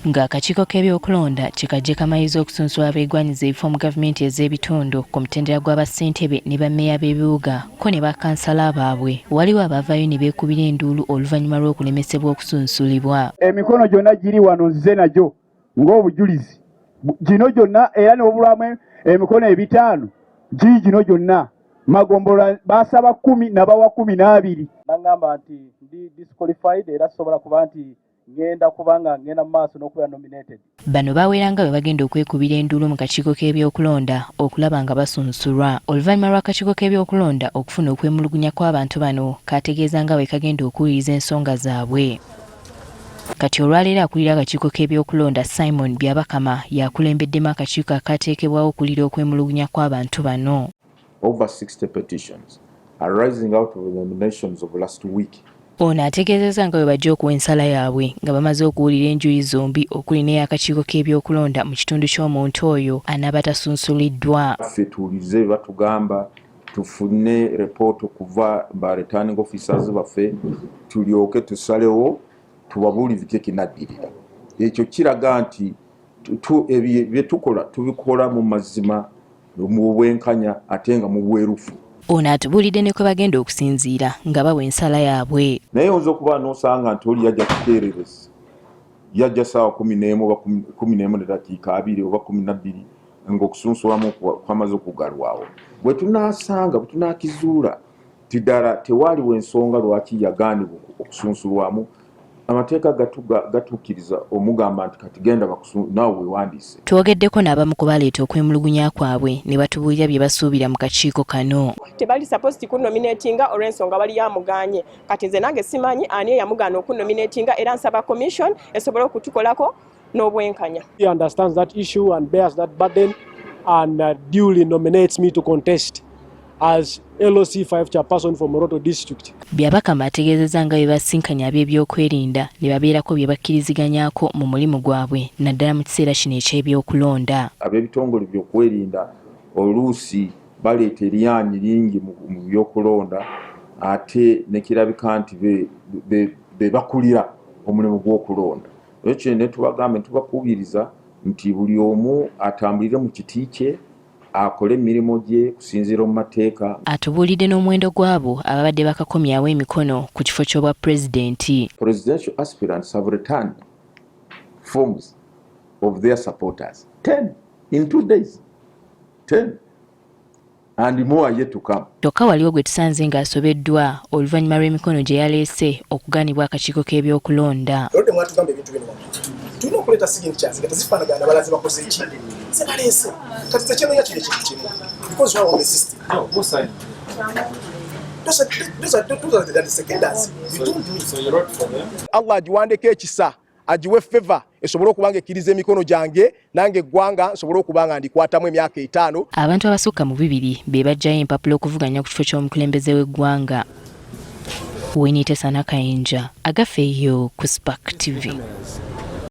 Ng'akakiiko k'ebyokulonda kikajje kamayiza okusunsula abeegwanyiza ebifo mu gavumenti ez'ebitundu ku mutendera gw'abassentebe ne bammeeya b'ebibuga ko ne bakansala baabwe waliwo abaavaayo ne beekubira enduulu oluvannyuma lw'okulemesebwa okusunsulibwa. Emikono gyonna giri wano nzize nagyo ng'obujulizi gino gyonna era n'obulwamu emikono 5 gino gyonna Magombola basaba 10 nabawa 12 nangamba nti ndi disqualified era sobola kuba nti ngenda kubanga ngenda maaso n'okuba nominated. Bano baweranga bwe bagenda okwekubira enduulu mu kakiiko k'ebyokulonda okulaba nga basunsulwa oluvannyuma lw'akakiiko k'ebyokulonda okufuna okwemulugunya kw'abantu bano kategeeza nga bwe kagenda okuwuliriza ensonga zaabwe. Kati olwaleero akulira akakiiko k'ebyokulonda Simon Byabakama yakulembeddemu akakiiko akateekebwawo okulira okwemulugunya kw'abantu bano. Over 60 petitions arising out of the nominations of last week. Ono ategeezezza nga bwe bajja okuwa ensala yaabwe nga bamaze okuwulira enjuyi zombi okuli n'ey'akakiiko k'ebyokulonda mu kitundu ky'omuntu oyo anaaba tasunsuliddwa. Ffe tuwulize batugamba tufune report okuva ba returning officers baffe tulyoke tusalewo tubabuulirike kinaddirira. Ekyo kiraga nti bye tukola tubikola mu mazima mu bwenkanya ate nga mu bwerufu. Ono atubuulidde ne kwe bagenda okusinziira nga bawa ensala yaabwe. Naye oyinza okuba n'osanga nti oli yajja kuteerereza yajja ssaawa 11 oba 11 ne dakiika 2 oba 12 ng'okusunsulamu kwamaze okugalwawo. Bwe tunaasanga bwe tunaakizuula tiddala tewaaliwo ensonga lwaki yagaanibwa okusunsulwamu amateeka gatukkiriza omugamba nti kati genda naawe weewandiise. Twogeddeko n'abamu ku baleeta okwemulugunya kwabwe ne batubuulira bye basuubira mu kakiiko kano. Tebali supposed kunominatinga olw'ensonga bali yamuganye. Kati nze nange simanyi ani eyamugaana okunominatinga era nsaba commission esobole okutukolako n'obwenkanya. He understands that issue and bears that burden and duly nominates me to contest as LOC5 chairperson for Moroto district. Byabakama ategeezezza nga bye basinkanya ab'ebyokwerinda ne babeerako bye bakkiriziganyako mu mulimu gwabwe naddala mu kiseera kino eky'ebyokulonda. Ab'ebitongole by'okwerinda oluusi baleeta eryanyi lingi mu byokulonda ate ne kirabika nti be bakulira omulimu gw'okulonda. Ekyo ne tubagambe tubakuubiriza nti buli omu atambulire mu kiti kye akole emirimu gye kusinziira mu mateeka. Atubuulidde n'omuwendo gw'abo ababadde bakakomyawo emikono ku kifo ky'obwa pulezidenti. Presidential aspirants have returned forms of their supporters. 10 in 2 days. 10. And more are yet to come. Kyokka waliwo gwe tusanze ng'asobeddwa oluvannyuma lw'emikono gye yaleese okugaanibwa akakiiko k'ebyokulonda. Olwedde mwatugamba ebintu bino tulina okuleeta signatures nga tezifaanagana n'abalazi bakoze eki ze baleese kati tekyenoya kino ekintu kimu because we are on the system. Those are the secondary. Allah agiwandeeko ekisa agiwe favor esobole okuba nga ekkiriza emikono gyange nange eggwanga nsobole okuba nga ndikwatamu emyaka 5. Abantu abasukka mu 2 be bajjayo empapula okuvuganya ku kifo ky'omukulembeze w'eggwanga. Winnie Tesana Kayinja agafeeyo ku Spark TV.